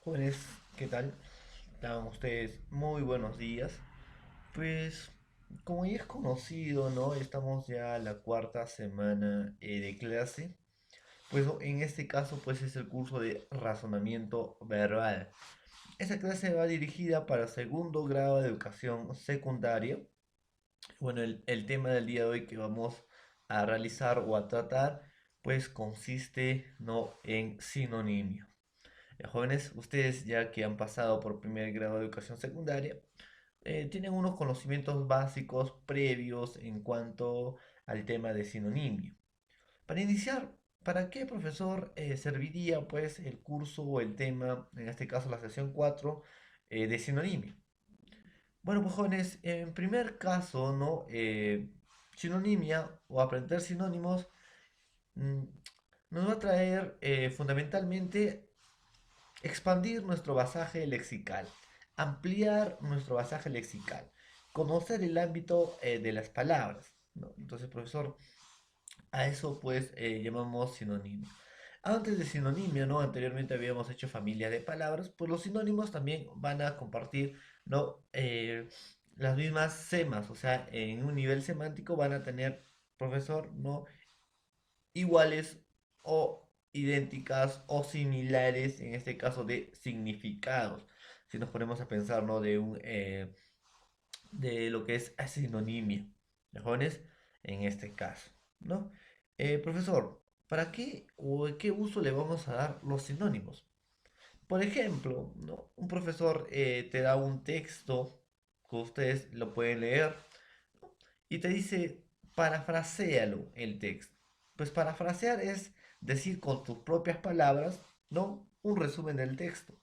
Jóvenes, ¿qué tal? Tengan ustedes muy buenos días. Pues, como ya es conocido, ¿no? Estamos ya a la cuarta semana de clase. Pues en este caso, pues es el curso de razonamiento verbal. Esta clase va dirigida para segundo grado de educación secundaria. Bueno, el tema del día de hoy que vamos a realizar o a tratar, pues consiste, ¿no? En sinonimio. Jóvenes, ustedes ya que han pasado por primer grado de educación secundaria, tienen unos conocimientos básicos previos en cuanto al tema de sinonimio. Para iniciar, ¿para qué, profesor, serviría pues el curso o el tema, en este caso la sesión 4 de sinonimio? Bueno, pues jóvenes, en primer caso, ¿no? Sinonimia o aprender sinónimos mm, nos va a traer fundamentalmente expandir nuestro basaje lexical, ampliar nuestro basaje lexical, conocer el ámbito de las palabras, ¿no? Entonces, profesor, a eso pues llamamos sinonimio. Antes de sinonimio, ¿no? Anteriormente habíamos hecho familia de palabras, pues los sinónimos también van a compartir, ¿no? Las mismas semas, o sea, en un nivel semántico van a tener, profesor, ¿no? Iguales o idénticas o similares, en este caso de significados. Si nos ponemos a pensar, ¿no? De lo que es sinonimia, ¿de jóvenes? En este caso, ¿no? Profesor, ¿para qué o qué uso le vamos a dar los sinónimos? Por ejemplo, ¿no? Un profesor te da un texto que ustedes lo pueden leer, ¿no? Y te dice, parafraséalo el texto. Pues parafrasear es decir con tus propias palabras, ¿no? Un resumen del texto.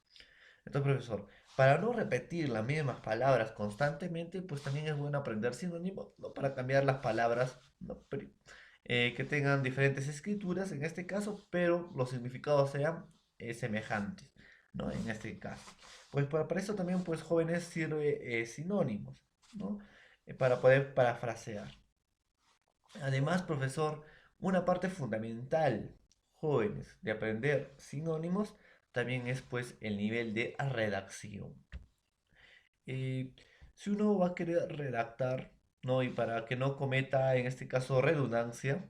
Entonces, profesor, para no repetir las mismas palabras constantemente, pues también es bueno aprender sinónimos, ¿no? Para cambiar las palabras, ¿no? Que tengan diferentes escrituras en este caso, pero los significados sean semejantes, ¿no? En este caso. Pues para eso también, pues jóvenes, sirve sinónimos, ¿no? Para poder parafrasear. Además, profesor, una parte fundamental, jóvenes, de aprender sinónimos también es pues el nivel de redacción. Eh, si uno va a querer redactar, ¿no? Y para que no cometa, en este caso, redundancia,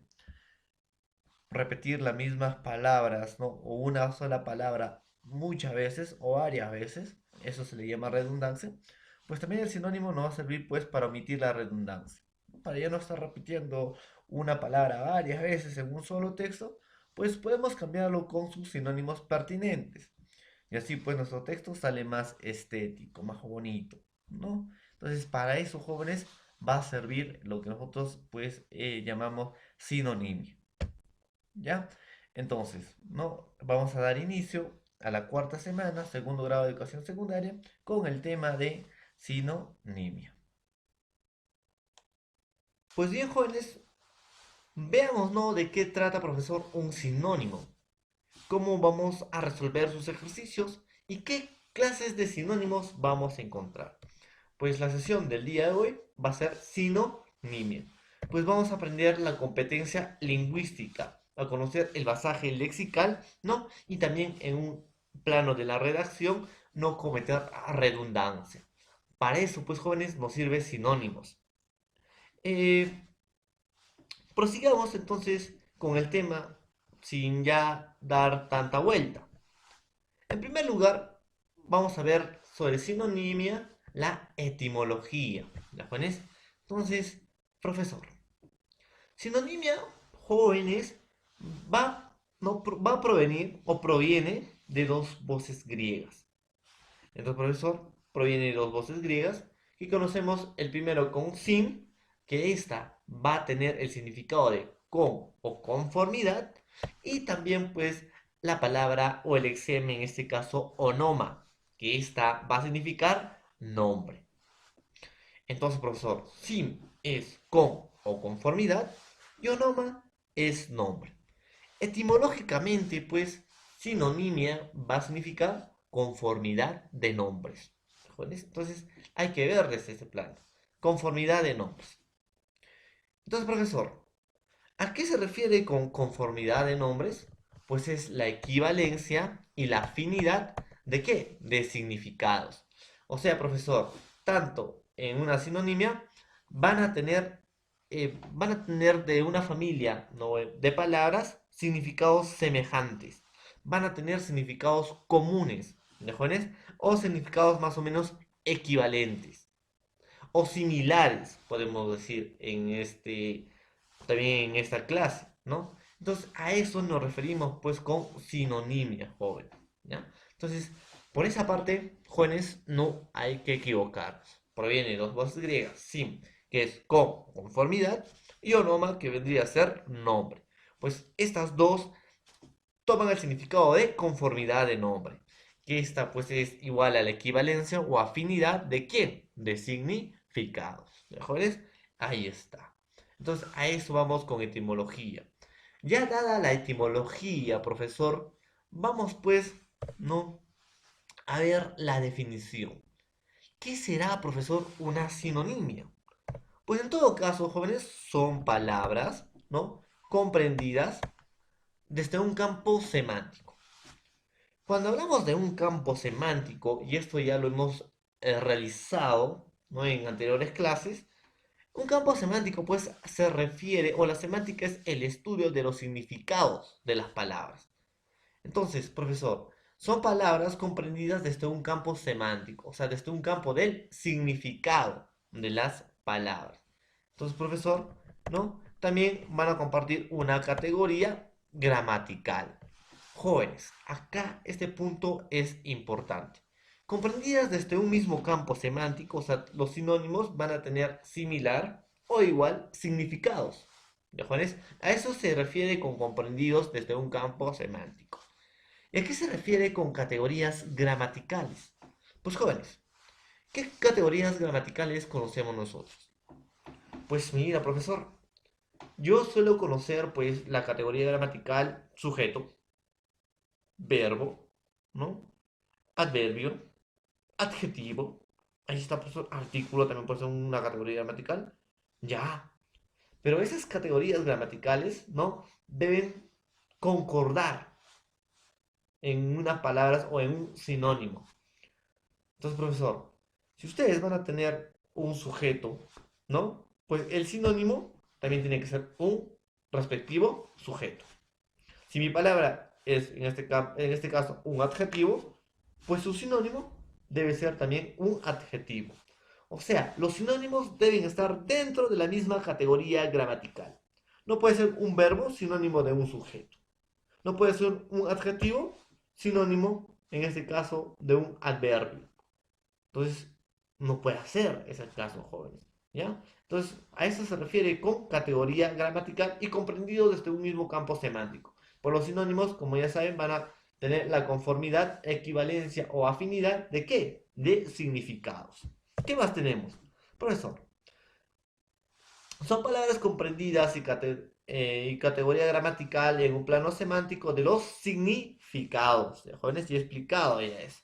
repetir las mismas palabras, ¿no? O una sola palabra muchas veces o varias veces, eso se le llama redundancia, pues también el sinónimo nos va a servir pues para omitir la redundancia. Para ya no estar repitiendo una palabra varias veces en un solo texto, pues podemos cambiarlo con sus sinónimos pertinentes. Y así pues nuestro texto sale más estético, más bonito, ¿no? Entonces para eso, jóvenes, va a servir lo que nosotros pues llamamos sinonimio. ¿Ya? Entonces, ¿no? Vamos a dar inicio a la cuarta semana, segundo grado de educación secundaria, con el tema de sinonimia. Pues bien, jóvenes, veamos, ¿no? De qué trata, profesor, un sinónimo. Cómo vamos a resolver sus ejercicios y qué clases de sinónimos vamos a encontrar. Pues la sesión del día de hoy va a ser sinonimia. Pues vamos a aprender la competencia lingüística, a conocer el basaje lexical, ¿no? Y también en un plano de la redacción, no cometer redundancia. Para eso, pues jóvenes, nos sirve sinónimos. Eh, Prosigamos entonces con el tema sin ya dar tanta vuelta. En primer lugar, vamos a ver sobre sinonimia la etimología. ¿La pones? Entonces, profesor, sinonimia, jóvenes, no, va a provenir o proviene de dos voces griegas. Entonces, profesor, proviene de dos voces griegas que conocemos el primero con sin, que esta va a tener el significado de con o conformidad, y también pues la palabra o el exeme, en este caso onoma, que esta va a significar nombre. Entonces, profesor, sin es con o conformidad y onoma es nombre. Etimológicamente, pues, sinonimia va a significar conformidad de nombres. Entonces, hay que ver desde ese plano. Conformidad de nombres. Entonces, profesor, ¿a qué se refiere con conformidad de nombres? Pues es la equivalencia y la afinidad ¿De qué? De significados. O sea, profesor, tanto en una sinonimia van a tener, van a tener de una familia, ¿no?, de palabras significados semejantes. Van a tener significados comunes, ¿de jóvenes? O significados más o menos equivalentes o similares, podemos decir, también en esta clase, ¿no? Entonces, a eso nos referimos pues con sinonimia, joven, ¿ya? Entonces, por esa parte, jóvenes, no hay que equivocarnos. Proviene de dos voces griegas, sim, que es con, conformidad, y onoma, que vendría a ser nombre. Pues estas dos toman el significado de conformidad de nombre, que esta pues es igual a la equivalencia o afinidad de ¿qué? De significados. ¿Mejores? Ahí está. Entonces a eso vamos con etimología. Ya dada la etimología, profesor, vamos pues, ¿no?, a ver la definición. ¿Qué será, profesor, una sinonimia? Pues en todo caso, jóvenes, son palabras, ¿no?, comprendidas desde un campo semántico. Cuando hablamos de un campo semántico, y esto ya lo hemos realizado, ¿no?, en anteriores clases, un campo semántico pues se refiere, o la semántica es el estudio de los significados de las palabras. Entonces, profesor, son palabras comprendidas desde un campo semántico, o sea, desde un campo del significado de las palabras. Entonces, profesor, ¿no?, también van a compartir una categoría gramatical. Jóvenes, acá este punto es importante. Comprendidas desde un mismo campo semántico, o sea, los sinónimos van a tener similar o igual significados. ¿Ya, jóvenes? A eso se refiere con comprendidos desde un campo semántico. ¿Y a qué se refiere con categorías gramaticales? Pues jóvenes, ¿qué categorías gramaticales conocemos nosotros? Pues mira, profesor, yo suelo conocer pues la categoría gramatical sujeto, verbo, ¿no?, adverbio, adjetivo. Ahí está, profesor. Artículo también puede ser una categoría gramatical. Ya. Pero esas categorías gramaticales, ¿no?, deben concordar en unas palabras o en un sinónimo. Entonces, profesor, si ustedes van a tener un sujeto, ¿no?, pues el sinónimo también tiene que ser un respectivo sujeto. Si mi palabra es, en este caso, un adjetivo, pues su sinónimo debe ser también un adjetivo. O sea, los sinónimos deben estar dentro de la misma categoría gramatical. No puede ser un verbo sinónimo de un sujeto. No puede ser un adjetivo sinónimo, en este caso, de un adverbio. Entonces, no puede ser ese caso, jóvenes. ¿Ya? Entonces, a eso se refiere con categoría gramatical y comprendido desde un mismo campo semántico. Por los sinónimos, como ya saben, van a tener la conformidad, equivalencia o afinidad de ¿qué? De significados. ¿Qué más tenemos? Profesor, son palabras comprendidas y categoría gramatical en un plano semántico de los significados. ¿Ya, jóvenes? Y explicado ya es.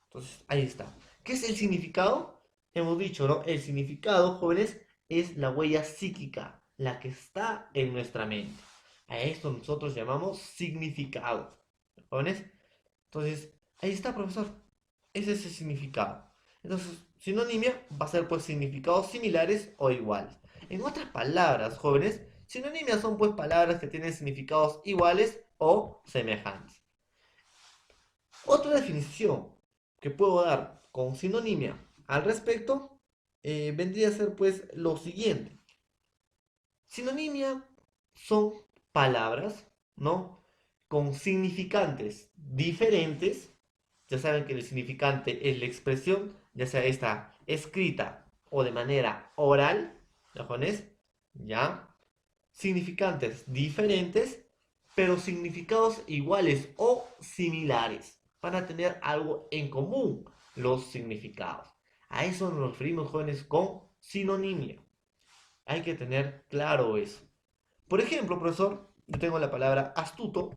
Entonces, ahí está. ¿Qué es el significado? Hemos dicho, ¿no? El significado, jóvenes, es la huella psíquica, la que está en nuestra mente. A esto nosotros llamamos significado. ¿Jóvenes? Entonces, ahí está, profesor. Ese es el significado. Entonces, sinonimia va a ser pues significados similares o iguales. En otras palabras, jóvenes, sinonimias son pues palabras que tienen significados iguales o semejantes. Otra definición que puedo dar con sinonimia al respecto vendría a ser pues lo siguiente. Sinonimia son palabras, ¿no?, con significantes diferentes. Ya saben que el significante es la expresión, ya sea esta escrita o de manera oral, ¿ya, jóvenes? ¿Ya? Significantes diferentes, pero significados iguales o similares. Van a tener algo en común los significados. A eso nos referimos, jóvenes, con sinonimia. Hay que tener claro eso. Por ejemplo, profesor, yo tengo la palabra astuto,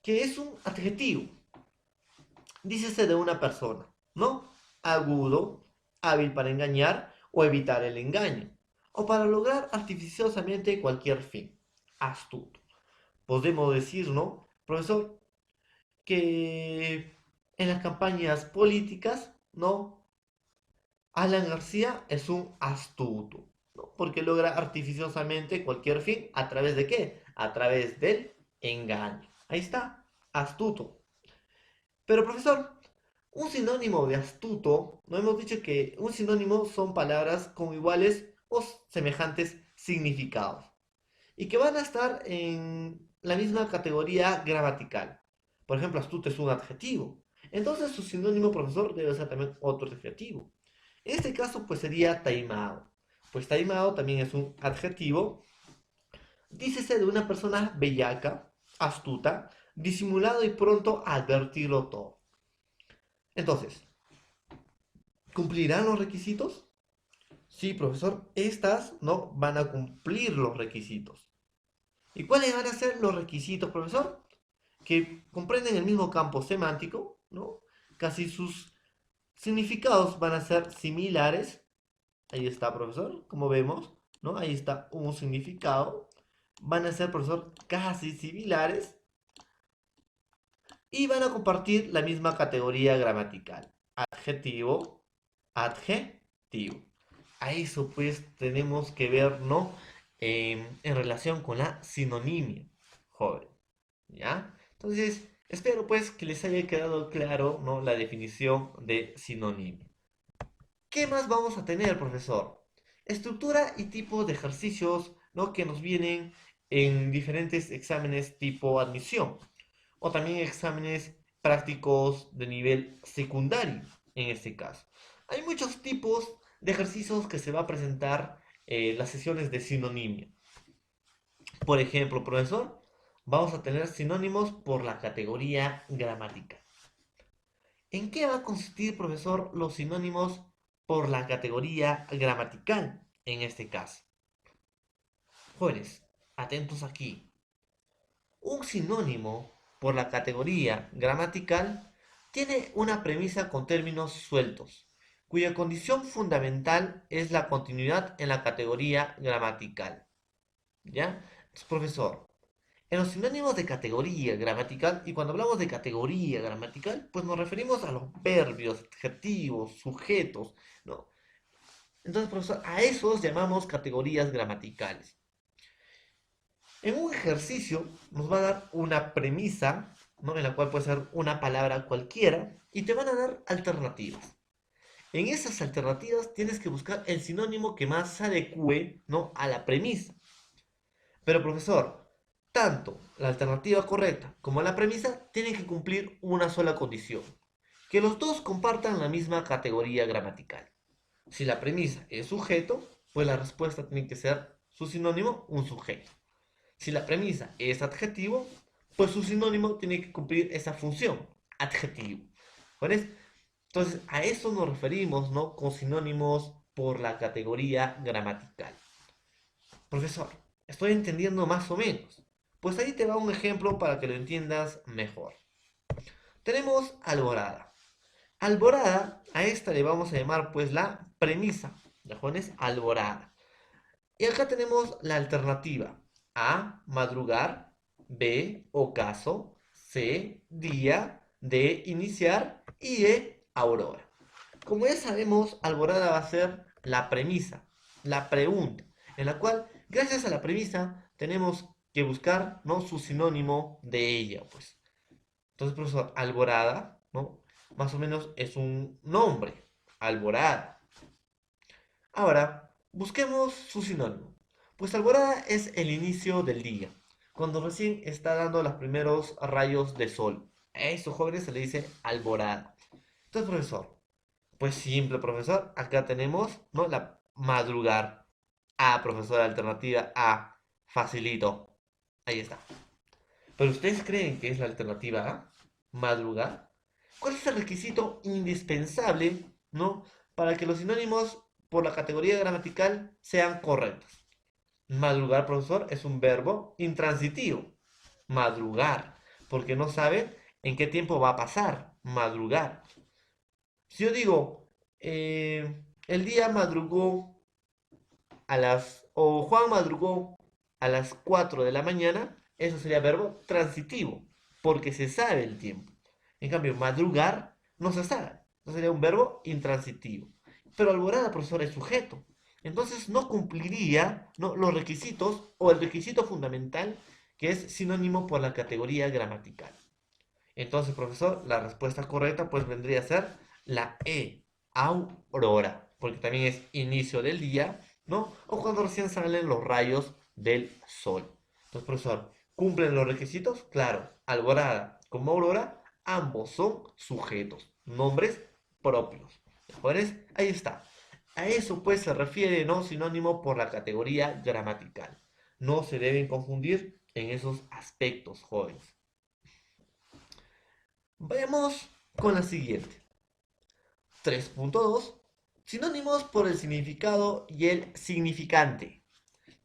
que es un adjetivo. Dícese de una persona, ¿no? Agudo, hábil para engañar o evitar el engaño, o para lograr artificiosamente cualquier fin. Astuto. Podemos decir, ¿no, profesor?, que en las campañas políticas, ¿no? Alan García es un astuto, ¿no? Porque logra artificiosamente cualquier fin. ¿A través de qué? A través del engaño. Ahí está, astuto. Pero profesor, un sinónimo de astuto, no hemos dicho que un sinónimo son palabras con iguales o semejantes significados y que van a estar en la misma categoría gramatical. Por ejemplo, astuto es un adjetivo. Entonces su sinónimo, profesor, debe ser también otro adjetivo. En este caso, pues sería taimado. Pues taimado también es un adjetivo. Dícese de una persona bellaca, astuta, disimulado y pronto a advertirlo todo. Entonces, ¿cumplirán los requisitos? Sí, profesor, estas no van a cumplir los requisitos. ¿Y cuáles van a ser los requisitos, profesor? Que comprenden el mismo campo semántico, ¿no? Casi sus significados van a ser similares. Ahí está, profesor, como vemos, ¿no? Ahí está un significado. Van a ser, profesor, casi similares y van a compartir la misma categoría gramatical. Adjetivo, adjetivo. A eso pues tenemos que ver, ¿no? En relación con la sinonimia, joven. ¿Ya? Entonces, espero pues que les haya quedado claro, ¿no? La definición de sinonimia. ¿Qué más vamos a tener, profesor? Estructura y tipo de ejercicios, ¿no? Que nos vienen en diferentes exámenes tipo admisión o también exámenes prácticos de nivel secundario, en este caso. Hay muchos tipos de ejercicios que se va a presentar las sesiones de sinonimia. Por ejemplo, profesor, vamos a tener sinónimos por la categoría gramática. ¿En qué va a consistir, profesor, los sinónimos por la categoría gramatical en este caso? Jóvenes, atentos aquí. Un sinónimo por la categoría gramatical tiene una premisa con términos sueltos, cuya condición fundamental es la continuidad en la categoría gramatical. ¿Ya? Entonces, profesor, en los sinónimos de categoría gramatical, y cuando hablamos de categoría gramatical, pues nos referimos a los verbos, adjetivos, sujetos, ¿no? Entonces, profesor, a esos llamamos categorías gramaticales. En un ejercicio nos va a dar una premisa, ¿no? En la cual puede ser una palabra cualquiera, y te van a dar alternativas. En esas alternativas tienes que buscar el sinónimo que más se adecue, ¿no? A la premisa. Pero profesor, tanto la alternativa correcta como la premisa tienen que cumplir una sola condición, que los dos compartan la misma categoría gramatical. Si la premisa es sujeto, pues la respuesta tiene que ser su sinónimo, un sujeto. Si la premisa es adjetivo, pues su sinónimo tiene que cumplir esa función, adjetivo. ¿Vale? Entonces, a eso nos referimos, ¿no? Con sinónimos por la categoría gramatical. Profesor, estoy entendiendo más o menos. Pues ahí te va un ejemplo para que lo entiendas mejor. Tenemos alborada. Alborada, a esta le vamos a llamar pues la premisa. ¿De jóvenes? Alborada. Y acá tenemos la alternativa. A, madrugar. B, ocaso. C, día. D, iniciar. Y E, aurora. Como ya sabemos, alborada va a ser la premisa, la pregunta, en la cual, gracias a la premisa, tenemos que buscar, ¿no? Su sinónimo de ella, pues. Entonces, profesor, alborada, ¿no? Más o menos es un nombre, alborada. Ahora, busquemos su sinónimo. Pues alborada es el inicio del día, cuando recién está dando los primeros rayos de sol. A esos jóvenes se le dice alborada. Entonces, profesor, pues simple, profesor. Acá tenemos, ¿no? La madrugar. A, profesor, alternativa A. Facilito. Ahí está. Pero ustedes creen que es la alternativa A, madrugar. ¿Cuál es el requisito indispensable, ¿no? Para que los sinónimos por la categoría gramatical sean correctos? Madrugar, profesor, es un verbo intransitivo. Madrugar. Porque no saben en qué tiempo va a pasar. Madrugar. Si yo digo, el día madrugó o Juan madrugó a las 4 de la mañana, eso sería verbo transitivo, porque se sabe el tiempo. En cambio, madrugar no se sabe. Entonces sería un verbo intransitivo. Pero alborada, profesor, es sujeto. Entonces no cumpliría, ¿no?, los requisitos o el requisito fundamental que es sinónimo por la categoría gramatical. Entonces, profesor, la respuesta correcta pues vendría a ser la E, aurora, porque también es inicio del día, ¿no? O cuando recién salen los rayos del sol. Entonces, profesor, ¿cumplen los requisitos? Claro, alborada como aurora, ambos son sujetos, nombres propios. ¿Jóvenes? Ahí está. A eso pues se refiere, ¿no?, sinónimo por la categoría gramatical. No se deben confundir en esos aspectos, jóvenes. Vayamos con la siguiente. 3.2. Sinónimos por el significado y el significante.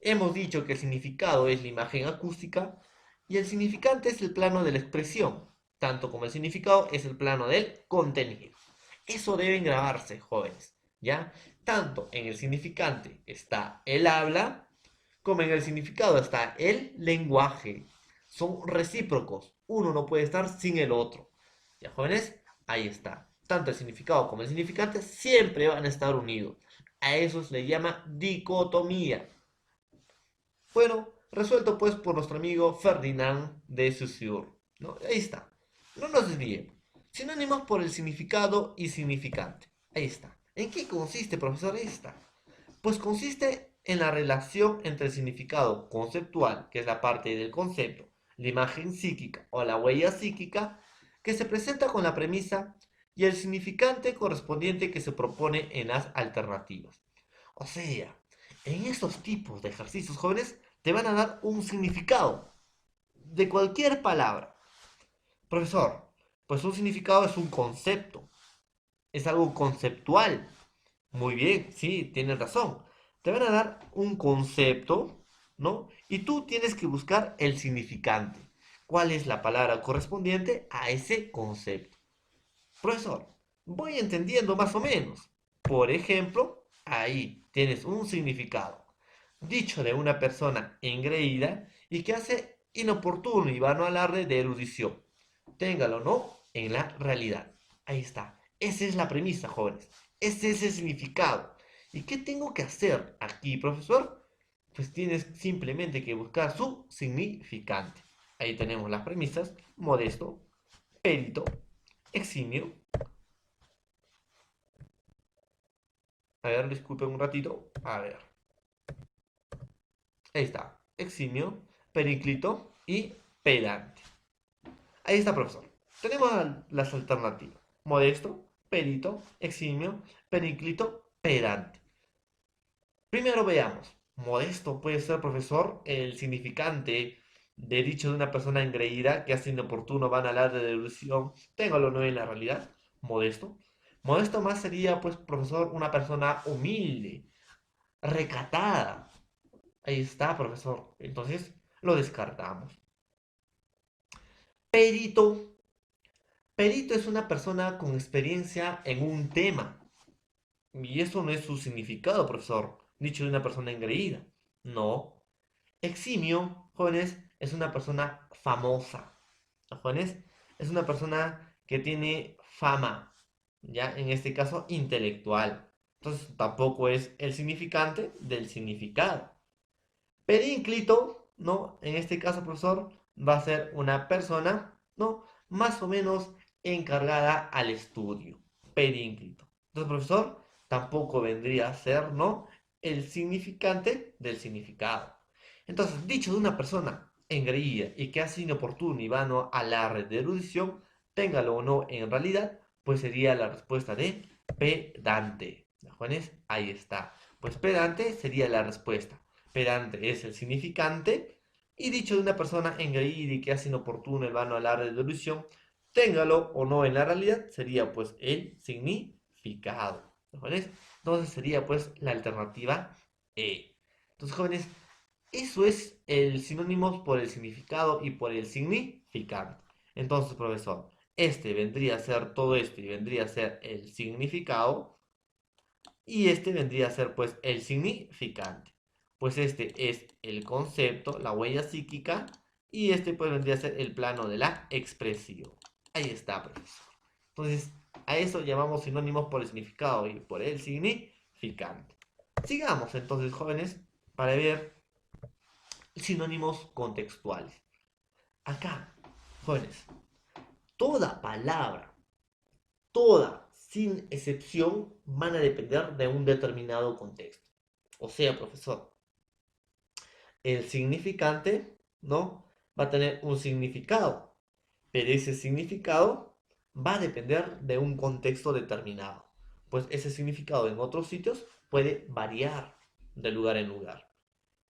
Hemos dicho que el significado es la imagen acústica y el significante es el plano de la expresión, tanto como el significado es el plano del contenido. Eso deben grabarse, jóvenes, ¿ya? Tanto en el significante está el habla, como en el significado está el lenguaje. Son recíprocos. Uno no puede estar sin el otro. ¿Ya, jóvenes? Ahí está. Tanto el significado como el significante siempre van a estar unidos. A eso se le llama dicotomía. Bueno, resuelto pues por nuestro amigo Ferdinand de Saussure, ¿no? Ahí está. No nos desviemos. Sinónimos por el significado y significante. Ahí está. ¿En qué consiste, profesor, esta? Pues consiste en la relación entre el significado conceptual, que es la parte del concepto, la imagen psíquica o la huella psíquica, que se presenta con la premisa, y el significante correspondiente que se propone en las alternativas. O sea, en estos tipos de ejercicios, jóvenes, te van a dar un significado de cualquier palabra. Profesor, pues un significado es un concepto, es algo conceptual. Muy bien, sí, tienes razón. Te van a dar un concepto, ¿no? Y tú tienes que buscar el significante. ¿Cuál es la palabra correspondiente a ese concepto? Profesor, voy entendiendo más o menos. Por ejemplo, ahí tienes un significado. Dicho de una persona engreída y que hace inoportuno y vano alarde de erudición. Téngalo o no en la realidad. Ahí está. Esa es la premisa, jóvenes. Ese es el significado. ¿Y qué tengo que hacer aquí, profesor? Pues tienes simplemente que buscar su significante. Ahí tenemos las premisas: modesto, perito, eximio. A ver, disculpen un ratito. A ver. Ahí está. Eximio, periclito y pedante. Ahí está, profesor. Tenemos las alternativas: modesto, perito, eximio, periclito, pedante. Primero veamos. Modesto puede ser, profesor, el significante de dicho de una persona engreída que hace inoportuno van a hablar de delusión. Téngalo o no en la realidad. Modesto. Modesto más sería, pues, profesor, una persona humilde, recatada. Ahí está, profesor. Entonces, lo descartamos. Perito. Perito es una persona con experiencia en un tema. Y eso no es su significado, profesor, dicho de una persona engreída. No. Eximio, jóvenes, es una persona famosa. Jóvenes, es una persona que tiene fama, ya en este caso intelectual. Entonces tampoco es el significante del significado. Perínclito, ¿no? En este caso, profesor, va a ser una persona, ¿no?, más o menos encargada al estudio. Perínclito. Entonces, profesor, tampoco vendría a ser, ¿no?, el significante del significado. Entonces, dicho de una persona engreída y que hace inoportuno y vano alarde de erudición, téngalo o no en realidad, pues sería la respuesta de pedante. ¿Jóvenes? Ahí está. Pues pedante sería la respuesta. Pedante es el significante, y dicho de una persona engreída y que hace inoportuno el vano alarde de ilusión, téngalo o no en la realidad, sería pues el significado. ¿Jóvenes? Entonces sería pues la alternativa E. Entonces, jóvenes, eso es el sinónimo por el significado y por el significante. Entonces, profesor, este vendría a ser todo esto y vendría a ser el significado, y este vendría a ser pues el significante. Pues este es el concepto, la huella psíquica, y este pues vendría a ser el plano de la expresión. Ahí está, profesor. Entonces, a eso llamamos sinónimos por el significado y por el significante. Sigamos entonces, jóvenes, para ver sinónimos contextuales. Acá, jóvenes, toda palabra, toda, sin excepción, van a depender de un determinado contexto. O sea, profesor, el significante, ¿no? Va a tener un significado, pero ese significado va a depender de un contexto determinado. Pues ese significado en otros sitios puede variar de lugar en lugar.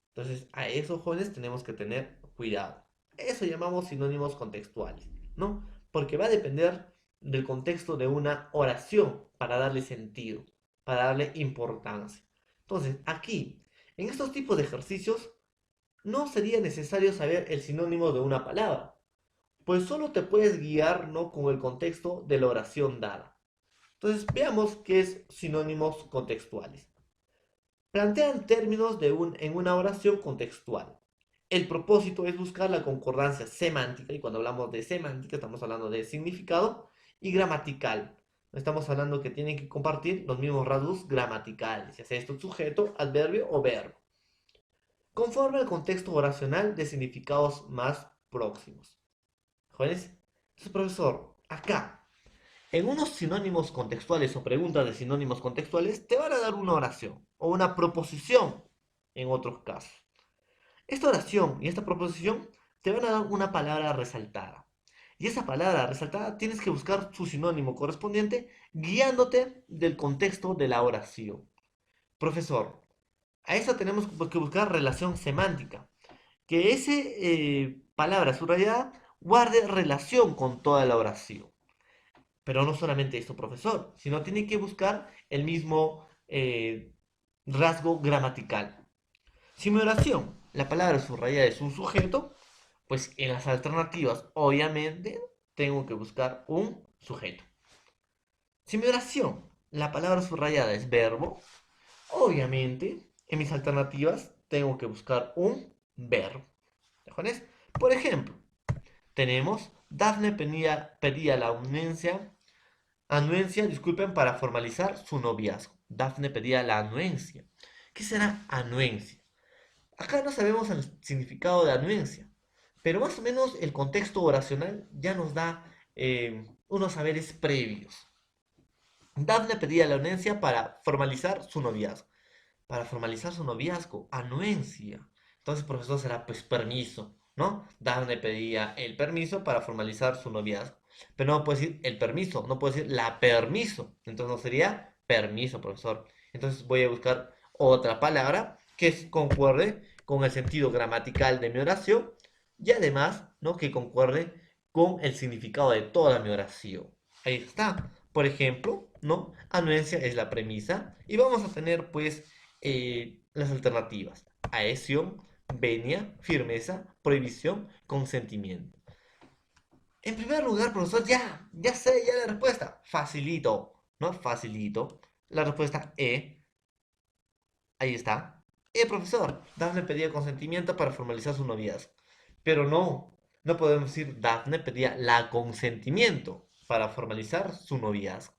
Entonces, a esos jóvenes tenemos que tener cuidado. Eso llamamos sinónimos contextuales, ¿no? Porque va a depender del contexto de una oración para darle sentido, para darle importancia. Entonces, aquí, en estos tipos de ejercicios, no sería necesario saber el sinónimo de una palabra, pues solo te puedes guiar, ¿no?, con el contexto de la oración dada. Entonces, veamos qué es sinónimos contextuales. Plantean términos en una oración contextual. El propósito es buscar la concordancia semántica, y cuando hablamos de semántica estamos hablando de significado, y gramatical. Estamos hablando que tienen que compartir los mismos rasgos gramaticales, ya sea esto sujeto, adverbio o verbo, conforme al contexto oracional de significados más próximos. ¿Jóvenes? Entonces, profesor, acá, en unos sinónimos contextuales o preguntas de sinónimos contextuales, te van a dar una oración o una proposición en otros casos. Esta oración y esta proposición te van a dar una palabra resaltada. Y esa palabra resaltada tienes que buscar su sinónimo correspondiente guiándote del contexto de la oración. Profesor, a eso tenemos que buscar relación semántica. Que esa palabra subrayada guarde relación con toda la oración. Pero no solamente esto, profesor, sino tiene que buscar el mismo rasgo gramatical. Si mi oración, la palabra subrayada es un sujeto, pues en las alternativas, obviamente, tengo que buscar un sujeto. Si mi oración, la palabra subrayada es verbo, obviamente, en mis alternativas, tengo que buscar un verbo. ¿De Por ejemplo, tenemos Dafne pedía la anuencia, disculpen, para formalizar su noviazgo. Dafne pedía la anuencia. ¿Qué será anuencia? Acá no sabemos el significado de anuencia, pero más o menos el contexto oracional ya nos da unos saberes previos. Dafne pedía la anuencia para formalizar su noviazgo. Para formalizar su noviazgo, anuencia. Entonces, profesor, será pues permiso, ¿no? Dafne pedía el permiso para formalizar su noviazgo. Pero no puedo decir el permiso, no puedo decir la permiso. Entonces no sería permiso, profesor. Entonces voy a buscar otra palabra que concuerde con el sentido gramatical de mi oración y además, ¿no?, que concuerde con el significado de toda mi oración. Ahí está. Por ejemplo, ¿no? Anuencia es la premisa y vamos a tener pues las alternativas. Adhesión, venia, firmeza, prohibición, consentimiento. En primer lugar, profesor, ya sé ya la respuesta. Facilito, ¿no? Facilito. La respuesta E. Ahí está. Profesor, Dafne pedía consentimiento para formalizar su noviazgo. Pero no podemos decir Dafne pedía la consentimiento para formalizar su noviazgo.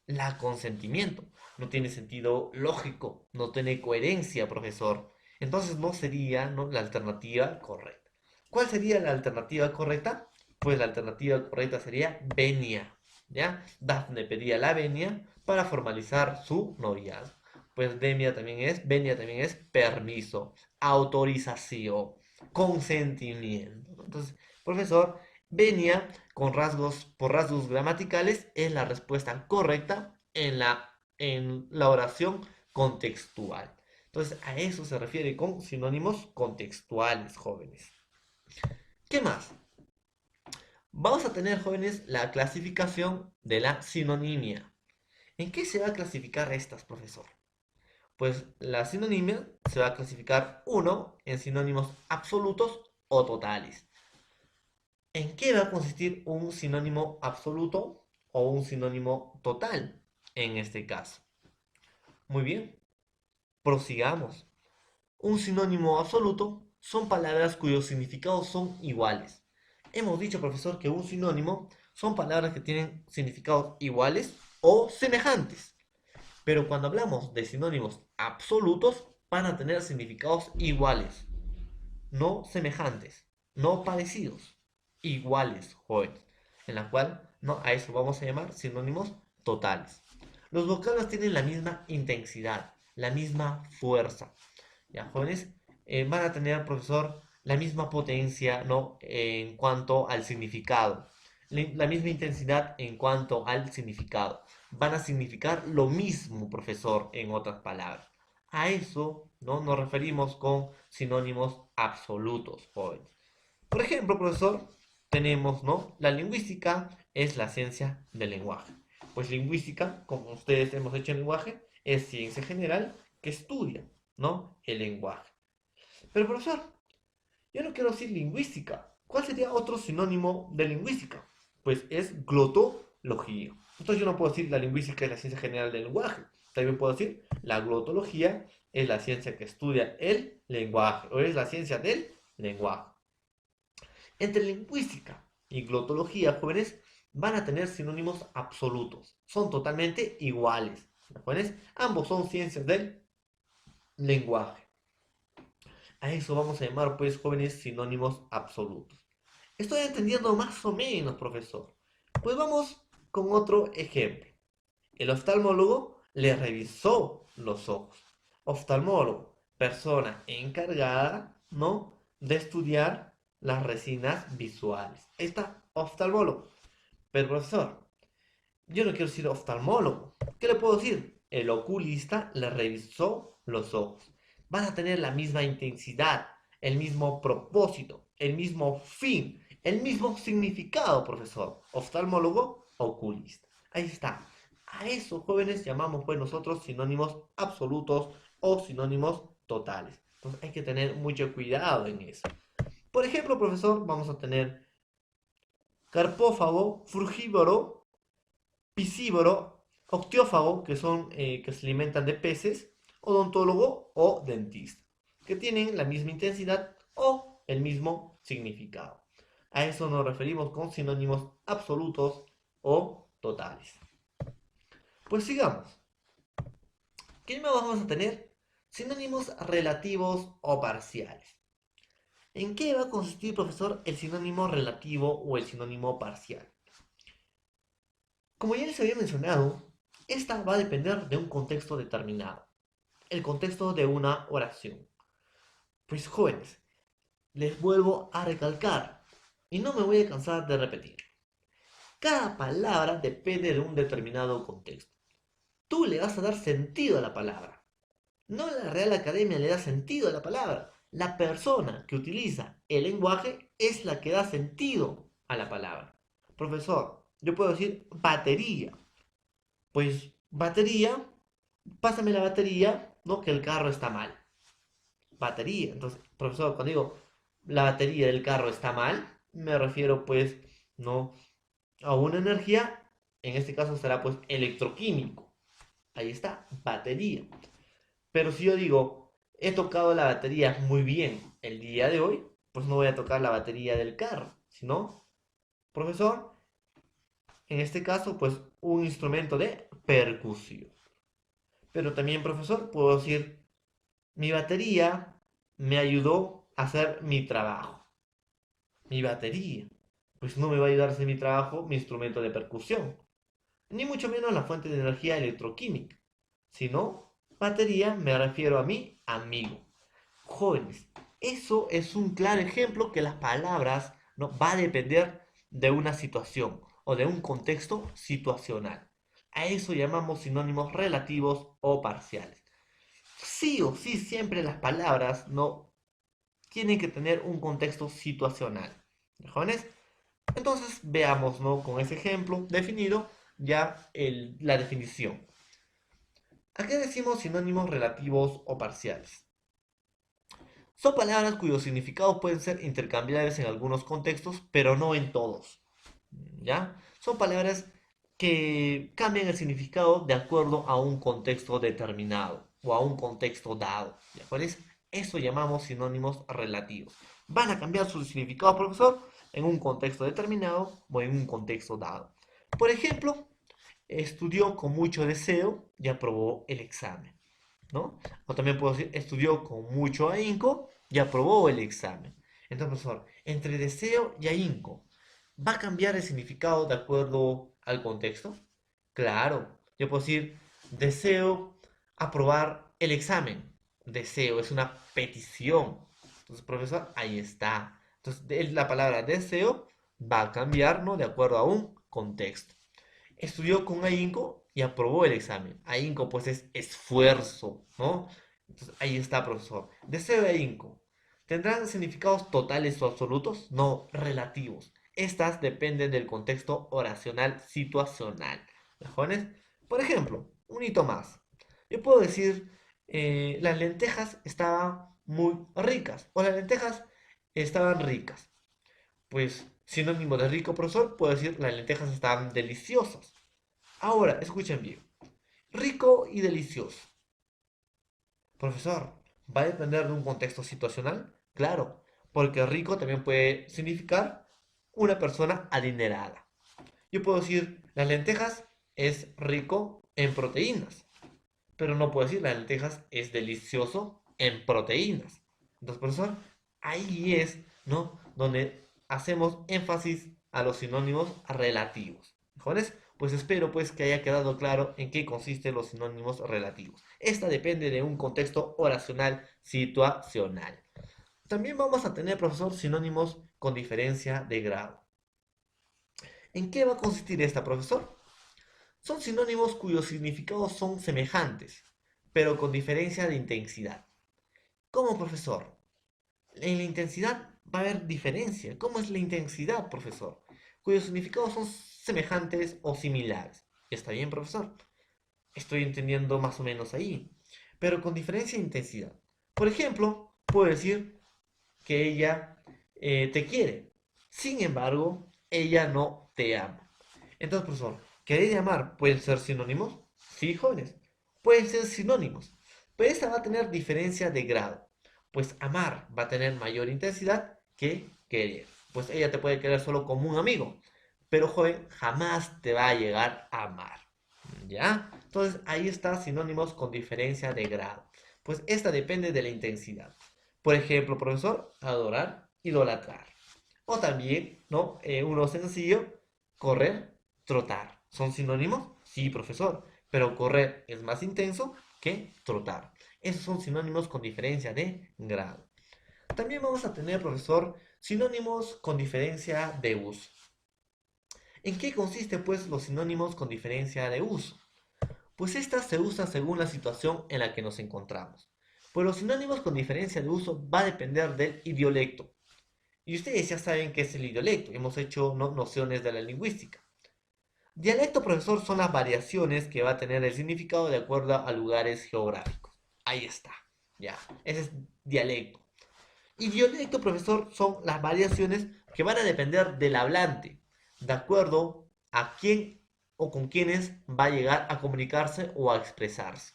La consentimiento no tiene sentido lógico, no tiene coherencia, profesor. Entonces no sería, ¿no?, la alternativa correcta. ¿Cuál sería la alternativa correcta? Pues la alternativa correcta sería venia, ¿ya? Dafne pedía la venia para formalizar su noviazgo. Pues venia también es permiso, autorización, consentimiento. Entonces, profesor, venia por rasgos gramaticales es la respuesta correcta en la oración contextual. Entonces, a eso se refiere con sinónimos contextuales, jóvenes. ¿Qué más? Vamos a tener, jóvenes, la clasificación de la sinonimia. ¿En qué se va a clasificar estas, profesor? Pues la sinonimia se va a clasificar, uno, en sinónimos absolutos o totales. ¿En qué va a consistir un sinónimo absoluto o un sinónimo total en este caso? Muy bien, prosigamos. Un sinónimo absoluto son palabras cuyos significados son iguales. Hemos dicho, profesor, que un sinónimo son palabras que tienen significados iguales o semejantes. Pero cuando hablamos de sinónimos absolutos, van a tener significados iguales, no semejantes, no parecidos, iguales, jóvenes. En la cual, ¿no? A eso vamos a llamar sinónimos totales. Los vocablos tienen la misma intensidad, la misma fuerza. ¿Ya, jóvenes? Van a tener, profesor, la misma potencia, ¿no? En cuanto al significado. La misma intensidad en cuanto al significado. Van a significar lo mismo, profesor, en otras palabras. A eso, ¿no? Nos referimos con sinónimos absolutos, jóvenes. Por ejemplo, profesor, tenemos, ¿no? La lingüística es la ciencia del lenguaje. Pues lingüística, como ustedes hemos hecho en lenguaje, es ciencia general que estudia, ¿no? El lenguaje. Pero profesor, yo no quiero decir lingüística. ¿Cuál sería otro sinónimo de lingüística? Pues es glotología. Entonces yo no puedo decir la lingüística es la ciencia general del lenguaje. También puedo decir la glotología es la ciencia que estudia el lenguaje o es la ciencia del lenguaje. Entre lingüística y glotología, jóvenes, van a tener sinónimos absolutos. Son totalmente iguales. Jóvenes, ambos son ciencias del lenguaje. A eso vamos a llamar, pues, jóvenes, sinónimos absolutos. Estoy entendiendo más o menos, profesor. Pues vamos con otro ejemplo. El oftalmólogo le revisó los ojos. Oftalmólogo, persona encargada, ¿no? De estudiar las resinas visuales. Ahí está, oftalmólogo. Pero profesor, yo no quiero decir oftalmólogo. ¿Qué le puedo decir? El oculista le revisó los ojos. Van a tener la misma intensidad, el mismo propósito, el mismo fin, el mismo significado, profesor. Oftalmólogo, oculista. Ahí está. A eso, jóvenes, llamamos pues nosotros sinónimos absolutos o sinónimos totales. Entonces hay que tener mucho cuidado en eso. Por ejemplo, profesor, vamos a tener carpófago, frugívoro, piscívoro, octiófago, que son que se alimentan de peces, odontólogo o dentista, que tienen la misma intensidad o el mismo significado. A eso nos referimos con sinónimos absolutos o totales. Pues sigamos. ¿Qué más vamos a tener? Sinónimos relativos o parciales. ¿En qué va a consistir, profesor, el sinónimo relativo o el sinónimo parcial? Como ya les había mencionado, esta va a depender de un contexto determinado, el contexto de una oración. Pues jóvenes, les vuelvo a recalcar y no me voy a cansar de repetir. Cada palabra depende de un determinado contexto. Tú le vas a dar sentido a la palabra. No la Real Academia le da sentido a la palabra. La persona que utiliza el lenguaje es la que da sentido a la palabra. Profesor, yo puedo decir batería. Pues batería, pásame la batería, ¿no? Que el carro está mal. Batería. Entonces, profesor, cuando digo la batería del carro está mal, me refiero pues, ¿no? A una energía, en este caso será pues electroquímico. Ahí está, batería. Pero si yo digo, he tocado la batería muy bien el día de hoy, pues no voy a tocar la batería del carro, sino, profesor, en este caso, pues un instrumento de percusión. Pero también, profesor, puedo decir, mi batería me ayudó a hacer mi trabajo. Mi batería, pues no me va a ayudar a hacer mi trabajo, mi instrumento de percusión. Ni mucho menos la fuente de energía electroquímica. Sino, batería me refiero a mi amigo. Jóvenes, eso es un claro ejemplo que las palabras no va a depender de una situación o de un contexto situacional. A eso llamamos sinónimos relativos o parciales. Sí o sí, siempre las palabras no tienen que tener un contexto situacional. ¿Jóvenes? Entonces veamos, ¿no? Con ese ejemplo definido ya la definición. ¿A qué decimos sinónimos relativos o parciales? Son palabras cuyos significados pueden ser intercambiables en algunos contextos, pero no en todos. ¿Ya? Son palabras que cambian el significado de acuerdo a un contexto determinado o a un contexto dado. ¿Ya? Eso llamamos sinónimos relativos. van a cambiar su significado, profesor, en un contexto determinado o en un contexto dado. Por ejemplo, estudió con mucho deseo y aprobó el examen, ¿no? O también puedo decir, estudió con mucho ahínco y aprobó el examen. Entonces, profesor, entre deseo y ahínco, ¿va a cambiar el significado de acuerdo al contexto? Claro, yo puedo decir, deseo aprobar el examen. Deseo es una petición. Entonces, profesor, ahí está. Entonces, la palabra deseo va a cambiar, ¿no? De acuerdo a un contexto. Estudió con ahínco y aprobó el examen. Ahínco, pues, es esfuerzo, ¿no? Entonces, ahí está, profesor. Deseo y ahínco. ¿Tendrán significados totales o absolutos? No, relativos. Estas dependen del contexto oracional situacional. ¿Jóvenes? Por ejemplo, un hito más. Yo puedo decir, las lentejas estaban muy ricas o las lentejas estaban ricas. Pues sinónimo de rico, profesor, puedo decir las lentejas estaban deliciosas. Ahora, escuchen bien. Rico y delicioso. Profesor, ¿va a depender de un contexto situacional? Claro, porque rico también puede significar una persona adinerada. Yo puedo decir, las lentejas es rico en proteínas, pero no puedo decir, las lentejas es delicioso en proteínas. Entonces, profesor, ahí es, ¿no? Donde hacemos énfasis a los sinónimos relativos. ¿Mejores? Pues espero pues que haya quedado claro en qué consisten los sinónimos relativos. Esta depende de un contexto oracional situacional. También vamos a tener, profesor, sinónimos con diferencia de grado. ¿En qué va a consistir esta, profesor? Son sinónimos cuyos significados son semejantes, pero con diferencia de intensidad. ¿Cómo, profesor? En la intensidad va a haber diferencia. ¿Cómo es la intensidad, profesor? Cuyos significados son semejantes o similares. ¿Está bien, profesor? Estoy entendiendo más o menos ahí. Pero con diferencia de intensidad. Por ejemplo, puedo decir que ella te quiere. Sin embargo, ella no te ama. Entonces, profesor, ¿querer y amar pueden ser sinónimos? Sí, jóvenes, pueden ser sinónimos. Pero esta va a tener diferencia de grado. Pues amar va a tener mayor intensidad que querer. Pues ella te puede querer solo como un amigo. Pero, joven, jamás te va a llegar a amar. ¿Ya? Entonces, ahí está sinónimos con diferencia de grado. Pues esta depende de la intensidad. Por ejemplo, profesor, adorar, idolatrar. O también, ¿no? Uno sencillo, correr, trotar. ¿Son sinónimos? Sí, profesor. Pero correr es más intenso que trotar. Esos son sinónimos con diferencia de grado. También vamos a tener, profesor, sinónimos con diferencia de uso. ¿En qué consiste, pues, los sinónimos con diferencia de uso? Pues estas se usan según la situación en la que nos encontramos. Pues los sinónimos con diferencia de uso va a depender del idiolecto. Y ustedes ya saben qué es el idiolecto. Hemos hecho nociones de la lingüística. Dialecto, profesor, son las variaciones que va a tener el significado de acuerdo a lugares geográficos. Ahí está. Ya. Ese es dialecto. Y dialecto, profesor, son las variaciones que van a depender del hablante, de acuerdo a quién o con quiénes va a llegar a comunicarse o a expresarse.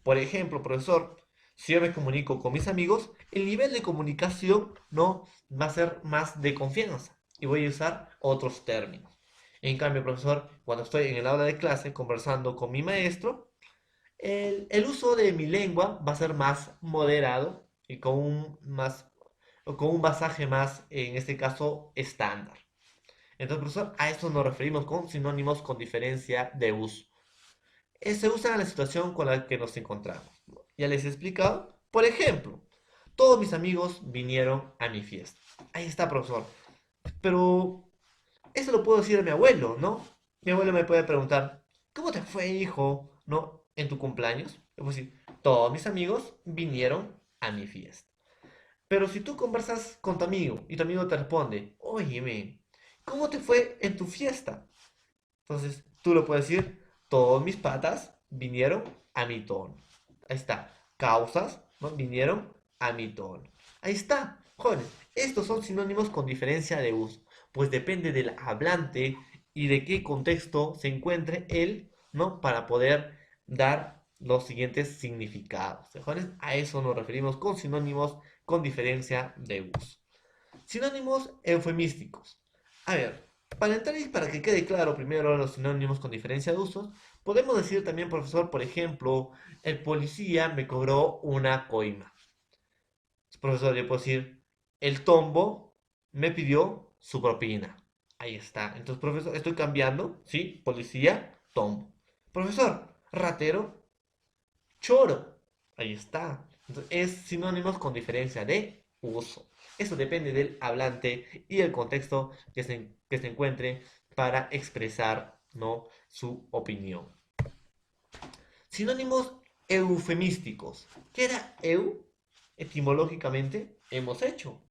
Por ejemplo, profesor, si yo me comunico con mis amigos, el nivel de comunicación no va a ser más de confianza y voy a usar otros términos. En cambio, profesor, cuando estoy en el aula de clase conversando con mi maestro, el uso de mi lengua va a ser más moderado y con un basaje más, en este caso, estándar. Entonces, profesor, a eso nos referimos con sinónimos con diferencia de uso. Se usa en la situación con la que nos encontramos. Ya les he explicado. Por ejemplo, todos mis amigos vinieron a mi fiesta. Ahí está, profesor. Pero eso lo puedo decir a mi abuelo, ¿no? Mi abuelo me puede preguntar, ¿cómo te fue, hijo? ¿No? ¿En tu cumpleaños? Yo puedo decir, todos mis amigos vinieron a mi fiesta. Pero si tú conversas con tu amigo y tu amigo te responde, óyeme, ¿cómo te fue en tu fiesta? Entonces, tú lo puedes decir, todos mis patas vinieron a mi tono. Ahí está. Causas, ¿no? Vinieron a mi tono. Ahí está. Jóvenes, estos son sinónimos con diferencia de uso. Pues depende del hablante y de qué contexto se encuentre él, ¿no? Para poder dar los siguientes significados. Jóvenes, a eso nos referimos con sinónimos con diferencia de uso. Sinónimos eufemísticos. A ver, para entrar y para que quede claro primero los sinónimos con diferencia de usos, podemos decir también, profesor, por ejemplo, el policía me cobró una coima. Profesor, yo puedo decir, el tombo me pidió su propina. Ahí está. Entonces, profesor, estoy cambiando, ¿sí? Policía, tombo. Profesor, ratero, choro. Ahí está. Entonces, es sinónimos con diferencia de uso. Eso depende del hablante y el contexto que se encuentre para expresar, ¿no?, su opinión. Sinónimos eufemísticos. ¿Qué era eu? Etimológicamente, hemos hecho.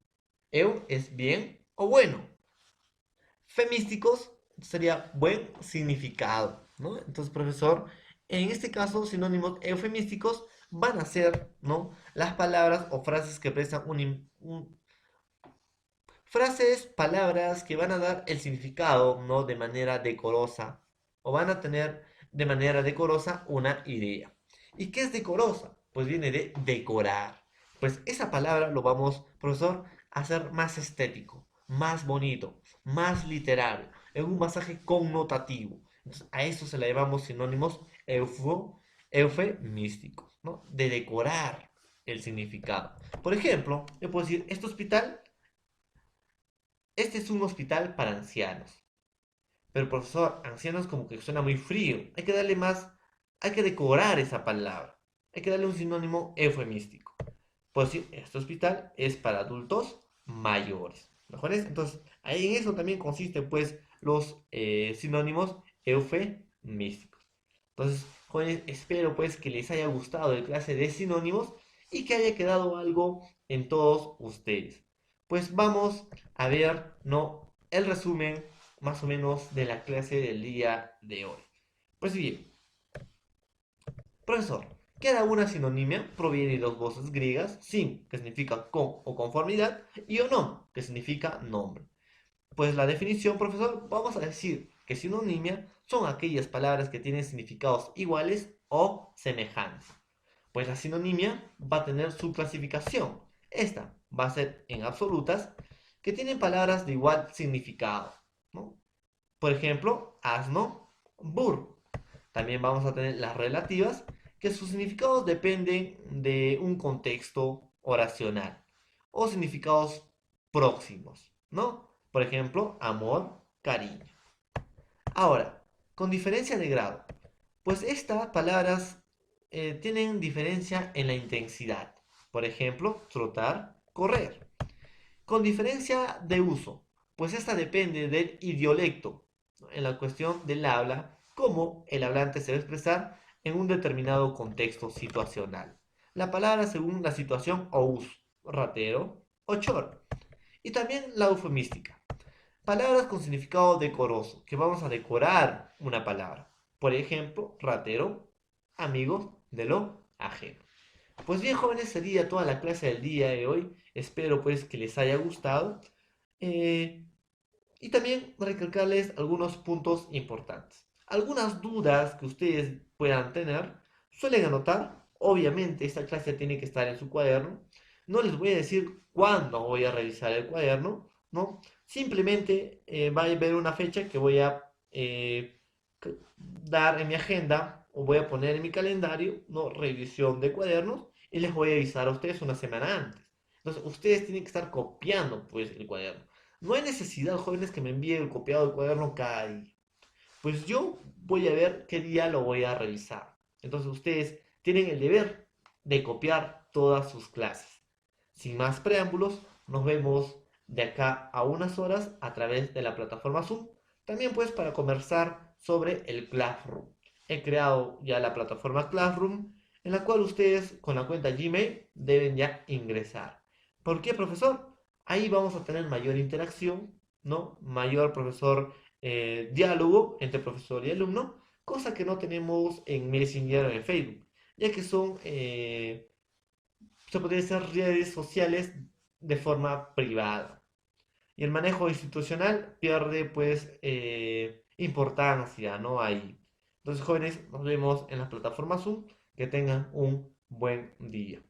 Eu es bien o bueno. Femísticos sería buen significado, ¿no? Entonces, profesor, en este caso, sinónimos eufemísticos van a ser, ¿no?, las palabras o frases que prestan frases, palabras que van a dar el significado, ¿no?, de manera decorosa, o van a tener de manera decorosa una idea. ¿Y qué es decorosa? Pues viene de decorar. Pues esa palabra lo vamos, profesor, a hacer más estético, más bonito, más literario, en un pasaje connotativo. Entonces, a eso se le llamamos sinónimos eufemísticos, ¿no? De decorar el significado. Por ejemplo, yo puedo decir, este es un hospital para ancianos. Pero profesor, ancianos como que suena muy frío. Hay que darle más, hay que decorar esa palabra. Hay que darle un sinónimo eufemístico. Pues sí, este hospital es para adultos mayores. ¿Mejores? Entonces, ahí en eso también consiste pues los sinónimos eufemísticos. Entonces, jóvenes, espero pues que les haya gustado el clase de sinónimos y que haya quedado algo en todos ustedes. Pues vamos a ver, ¿no?, el resumen más o menos de la clase del día de hoy. Pues bien, profesor, cada una sinonimia proviene de dos voces griegas, sin, que significa con o conformidad, y onom, que significa nombre. Pues la definición, profesor, vamos a decir que sinonimia son aquellas palabras que tienen significados iguales o semejantes. Pues la sinonimia va a tener su clasificación. Esta va a ser en absolutas, que tienen palabras de igual significado, ¿no? Por ejemplo, asno, burro. También vamos a tener las relativas, que sus significados dependen de un contexto oracional o significados próximos, ¿no? Por ejemplo, amor, cariño. Ahora, con diferencia de grado, pues estas palabras tienen diferencia en la intensidad. Por ejemplo, trotar, correr. Con diferencia de uso, pues esta depende del idiolecto, ¿no?, en la cuestión del habla, cómo el hablante se va a expresar en un determinado contexto situacional. La palabra según la situación o uso, ratero o chor. Y también la eufemística. Palabras con significado decoroso, que vamos a decorar una palabra. Por ejemplo, ratero, amigos de lo ajeno. Pues bien, jóvenes, sería toda la clase del día de hoy. Espero pues que les haya gustado. Eh, y también recalcarles algunos puntos importantes. Algunas dudas que ustedes puedan tener, suelen anotar. Obviamente, esta clase tiene que estar en su cuaderno. No les voy a decir cuándo voy a revisar el cuaderno, ¿no? Simplemente va a haber una fecha que voy a dar en mi agenda o voy a poner en mi calendario, ¿no?, revisión de cuadernos, y les voy a avisar a ustedes una semana antes. Entonces, ustedes tienen que estar copiando pues el cuaderno. No hay necesidad, jóvenes, que me envíen el copiado del cuaderno cada día. Pues yo voy a ver qué día lo voy a revisar. Entonces ustedes tienen el deber de copiar todas sus clases. Sin más preámbulos, nos vemos de acá a unas horas a través de la plataforma Zoom. También pues para conversar sobre el Classroom. He creado ya la plataforma Classroom, en la cual ustedes con la cuenta Gmail deben ya ingresar. ¿Por qué, profesor? Ahí vamos a tener mayor interacción, ¿no? Mayor, profesor, diálogo entre profesor y alumno, cosa que no tenemos en Messenger o en Facebook, ya que son, se podría decir, redes sociales de forma privada. Y el manejo institucional pierde, pues, importancia, ¿no? Ahí. Entonces, jóvenes, nos vemos en las plataformas Zoom. Que tengan un buen día.